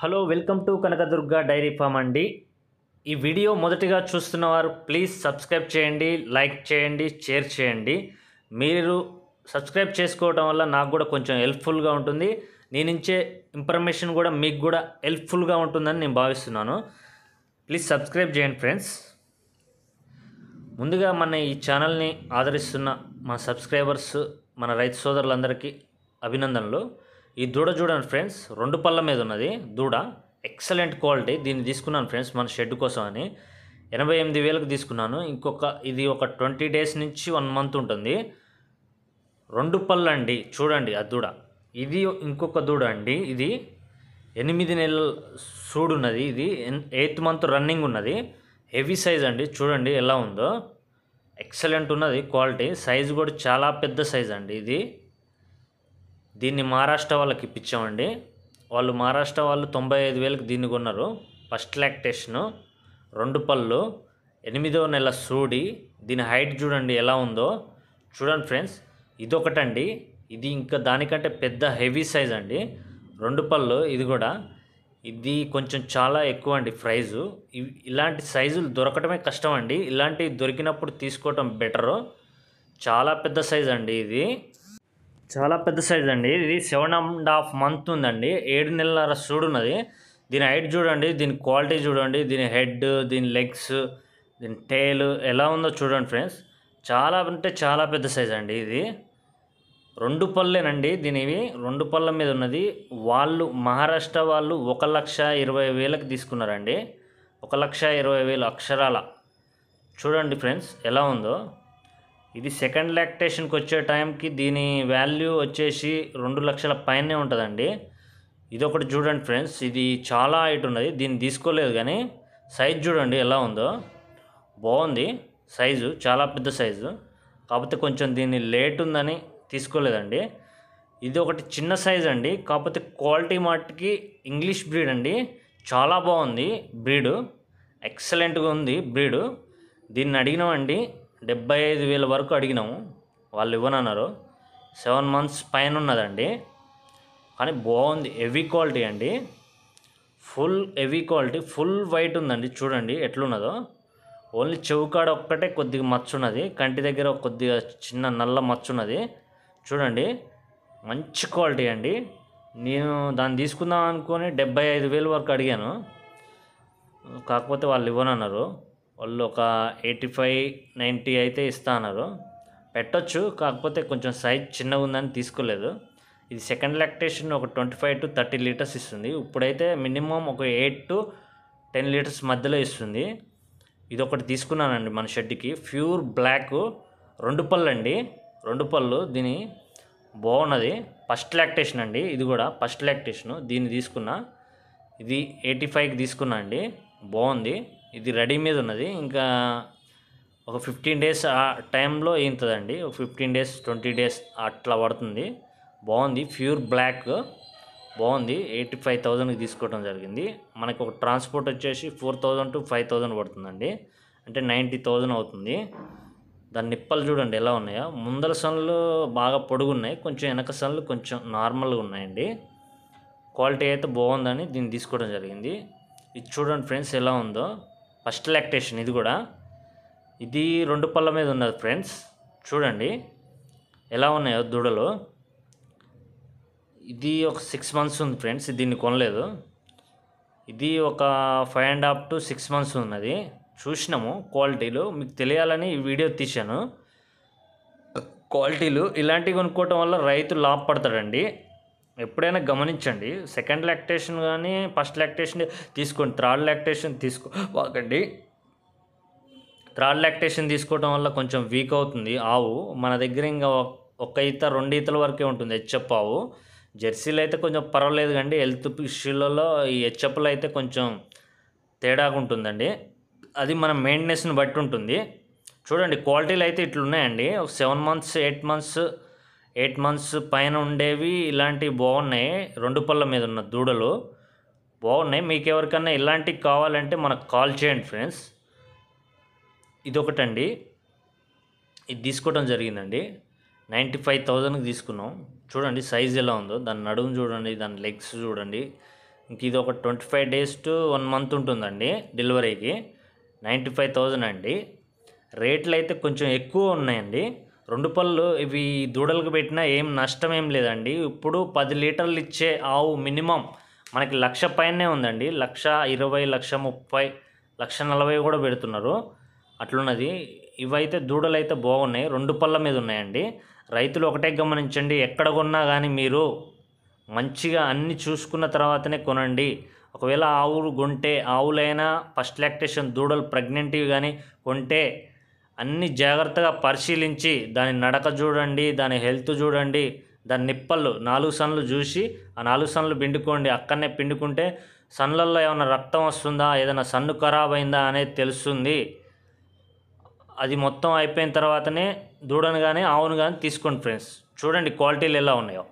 Hello welcome to Kanakadurga dairy farm అండి. ఈ video మొదటిగా చూస్తున్నవారు ప్లీజ్ సబ్స్క్రైబ్ చేయండి, లైక్ చేయండి, షేర్ చేయండి. మీరు సబ్స్క్రైబ్ చేసుకోవడం వల్ల నాకు కూడా కొంచెం హెల్ప్ఫుల్గా ఉంటుంది. నేను ఇచ్చే ఇన్ఫర్మేషన్ కూడా మీకు కూడా హెల్ప్ఫుల్గా ఉంటుందని నేను భావిస్తున్నాను. ప్లీజ్ సబ్స్క్రైబ్ చేయండి ఫ్రెండ్స్. ముందుగా మన ఈ ఛానల్ని ఆదరిస్తున్న మన సబ్స్క్రైబర్స్, మన రైతు సోదరులందరికీ అభినందనలు. ఈ దూడ చూడండి ఫ్రెండ్స్, 2 పళ్ళ మీద ఉన్నది దూడ. Excellent quality. దీన్ని తీసుకున్నాను ఫ్రెండ్స్ మన షెడ్ కోసం అని. 88,000కి తీసుకున్నాను. ఇది ఒక 20 డేస్ నుంచి 1 మంత్ ఉంటుంది. 2 పళ్ళు అండి. చూడండి ఆ దూడ. ఇది ఇంకొక దూడ అండి. ఇది 8 నెలల సూడు ఉన్నది. ఇది 8th మంత్ రన్నింగ్ ఉన్నది. హెవీ సైజ్ అండి. చూడండి ఎలా ఉందో. ఎక్సలెంట్ ఉన్నది క్వాలిటీ. సైజు కూడా చాలా పెద్ద సైజ్ అండి ఇది. దీన్ని మహారాష్ట్ర వాళ్ళకి ఇప్పించామండి. వాళ్ళు మహారాష్ట్ర వాళ్ళు 95,000కి దీన్ని కొన్నారు. ఫస్ట్ లాక్టేషను, 2 పళ్ళు, 8వ నెల సూడి. దీని హైట్ చూడండి ఎలా ఉందో. చూడండి ఫ్రెండ్స్, ఇదొకటండి. ఇది ఇంకా దానికంటే పెద్ద హెవీ సైజ్ అండి. 2 పళ్ళు. ఇది కూడా ఇది కొంచెం చాలా ఎక్కువ అండి ప్రైజు. ఇలాంటి సైజులు దొరకటమే కష్టం అండి. ఇలాంటివి దొరికినప్పుడు తీసుకోవటం బెటరు. చాలా పెద్ద సైజ్ అండి ఇది. చాలా పెద్ద సైజ్ అండి. ఇది 7.5 మంత్ ఉందండి. 7 నెలల సూడు ఉన్నది. దీని హైట్ చూడండి, దీని క్వాలిటీ చూడండి, దీని హెడ్, దీని లెగ్స్, దీని టైల్ ఎలా ఉందో చూడండి ఫ్రెండ్స్. చాలా అంటే చాలా పెద్ద సైజ్ అండి ఇది. 2 పళ్ళేనండి దీనివి. 2 పళ్ళ మీద ఉన్నది. వాళ్ళు మహారాష్ట్ర వాళ్ళు 1,20,000కి తీసుకున్నారండి. 1,20,000 అక్షరాల. చూడండి ఫ్రెండ్స్ ఎలా ఉందో. ఇది సెకండ్ లాక్టేషన్కి వచ్చే టైంకి దీని వాల్యూ వచ్చేసి 2 లక్షల పైనే ఉంటుందండి. ఇదొకటి చూడండి ఫ్రెండ్స్. ఇది చాలా హైట్ ఉన్నది. దీన్ని తీసుకోలేదు కానీ సైజు చూడండి ఎలా ఉందో. బాగుంది సైజు, చాలా పెద్ద సైజు. కాకపోతే కొంచెం దీన్ని లేట్ ఉందని తీసుకోలేదండి. ఇది ఒకటి చిన్న సైజ్ అండి. కాకపోతే క్వాలిటీ మట్టుకి ఇంగ్లీష్ బ్రీడ్ అండి. చాలా బాగుంది బ్రీడు. ఎక్సలెంట్గా ఉంది బ్రీడు. దీన్ని అడిగినామండి 75,000 వరకు అడిగినాము. వాళ్ళు ఇవ్వనన్నారు. 7 మంత్స్ పైన ఉన్నదండి. కానీ బాగుంది. హెవీ క్వాలిటీ అండి. Full heavy quality. Full white ఉందండి. చూడండి ఎట్లున్నదో. ఓన్లీ చెవుకాడ ఒక్కటే కొద్దిగా మచ్చ ఉన్నది. కంటి దగ్గర కొద్దిగా చిన్న నల్ల మచ్చ ఉన్నది. చూడండి మంచి క్వాలిటీ అండి. నేను దాన్ని తీసుకుందాం అనుకొని 75,000 వరకు అడిగాను. కాకపోతే వాళ్ళు ఇవ్వనన్నారు. వాళ్ళు ఒక 85-90 అయితే ఇస్తా అన్నారు. పెట్టొచ్చు, కాకపోతే కొంచెం సైజ్ చిన్నగా ఉందని తీసుకోలేదు. ఇది సెకండ్ లాక్టేషన్ ఒక 25-30 లీటర్స్ ఇస్తుంది. ఇప్పుడైతే మినిమం ఒక 8-10 లీటర్స్ మధ్యలో ఇస్తుంది. ఇది ఒకటి తీసుకున్నానండి మన షెడ్కి. ప్యూర్ బ్లాక్ 2 పళ్ళు అండి. 2 పళ్ళు. దీని బాగున్నది. ఫస్ట్ లాక్టేషన్ అండి. ఇది కూడా ఫస్ట్ లాక్టేషను. దీన్ని తీసుకున్నా. ఇది 85కి తీసుకున్నా అండి. బాగుంది. ఇది రెడీ మీద ఉన్నది. ఇంకా ఒక 15 డేస్ ఆ టైంలో ఏంతుందండి. ఒక 15 డేస్ 20 డేస్ అట్లా పడుతుంది. బాగుంది. ప్యూర్ బ్లాక్ బాగుంది. 85,000కి తీసుకోవడం జరిగింది. మనకు ఒక ట్రాన్స్పోర్ట్ వచ్చేసి 4,000 to 5,000 పడుతుందండి. అంటే 90,000 అవుతుంది. దాని నిప్పలు చూడండి ఎలా ఉన్నాయో. ముందర సన్లు బాగా పొడుగున్నాయి, కొంచెం వెనక సన్లు కొంచెం నార్మల్గా ఉన్నాయండి. క్వాలిటీ అయితే బాగుందని దీన్ని తీసుకోవడం జరిగింది. ఇది చూడండి ఫ్రెండ్స్ ఎలా ఉందో. ఫస్ట్ లాక్టేషన్ ఇది కూడా. ఇది 2 పళ్ళ మీద ఉన్నది ఫ్రెండ్స్. చూడండి ఎలా ఉన్నాయో దూడలు. ఇది ఒక 6 మంత్స్ ఉంది ఫ్రెండ్స్. దీన్ని కొనలేదు. ఇది ఒక 5.5 to 6 మంత్స్ ఉన్నది. చూసినాము క్వాలిటీలు. మీకు తెలియాలని ఈ వీడియో తీశాను. క్వాలిటీలు ఇలాంటివి కొనుక్కోవటం వల్ల రైతు లాభపడతాడండి. ఎప్పుడైనా గమనించండి. సెకండ్ లాక్టేషన్ కానీ ఫస్ట్ లాక్టేషన్ తీసుకోండి. థర్డ్ లాక్టేషన్ తీసుకోకండి. థర్డ్ లాక్టేషన్ తీసుకోవడం వల్ల కొంచెం వీక్ అవుతుంది ఆవు. మన దగ్గర ఇంకా 1 ఈత 2 ఈతల వరకే ఉంటుంది హెచ్ఎఫ్ ఆవు. జెర్సీలు అయితే కొంచెం పర్వాలేదు కానీ హెల్త్ ఇష్యూలలో ఈ హెచ్ఎఫ్లు అయితే కొంచెం తేడాగా ఉంటుందండి. అది మన మెయింటెనెన్స్ని బట్టి ఉంటుంది. చూడండి క్వాలిటీలు అయితే ఇట్లున్నాయండి. 7 మంత్స్ 8 మంత్స్ పైన ఉండేవి ఇలాంటివి బాగున్నాయి. 2 పళ్ళ మీద ఉన్న దూడలు బాగున్నాయి. మీకు ఎవరికన్నా ఇలాంటివి కావాలంటే మనకు కాల్ చేయండి ఫ్రెండ్స్. ఇదొకటండి. ఇది తీసుకోవడం జరిగిందండి. 95,000కి తీసుకున్నాం. చూడండి సైజ్ ఎలా ఉందో. దాని నడుము చూడండి, దాని లెగ్స్ చూడండి. ఇంక ఇది ఒక 25 డేస్ టు 1 మంత్ ఉంటుందండి డెలివరీకి. 95,000 అండి. రేట్లు అయితే కొంచెం ఎక్కువ ఉన్నాయండి. 2 పళ్ళు ఇవి దూడలకు పెట్టినా ఏం నష్టం ఏం లేదండి. ఇప్పుడు 10 లీటర్లు ఇచ్చే ఆవు మినిమం మనకి 1,00,000 పైనే ఉందండి. 1,20,000, 1,30,000, 1,40,000 కూడా పెడుతున్నారు. అట్లున్నది. ఇవైతే దూడలు అయితే బాగున్నాయి. 2 పళ్ళ మీద ఉన్నాయండి. రైతులు ఒకటే గమనించండి, ఎక్కడ కొన్నా కానీ మీరు మంచిగా అన్నీ చూసుకున్న తర్వాతనే కొనండి. ఒకవేళ ఆవులు కొంటే, ఆవులైనా ఫస్ట్ లాక్టేషన్ దూడలు ప్రెగ్నెంట్వి కానీ కొంటే అన్ని జాగ్రత్తగా పరిశీలించి దాని నడక చూడండి, దాని హెల్త్ చూడండి, దాని నిప్పళ్ళు 4 సన్లు చూసి ఆ 4 సన్లు పిండుకోండి. అక్కడనే పిండుకుంటే సన్లల్లో ఏమైనా రక్తం వస్తుందా, ఏదైనా సన్ను ఖరాబ్ అయిందా అనేది తెలుస్తుంది. అది మొత్తం అయిపోయిన తర్వాతనే దూడను కానీ ఆవును కానీ తీసుకోండి ఫ్రెండ్స్. చూడండి క్వాలిటీలు ఎలా ఉన్నాయో.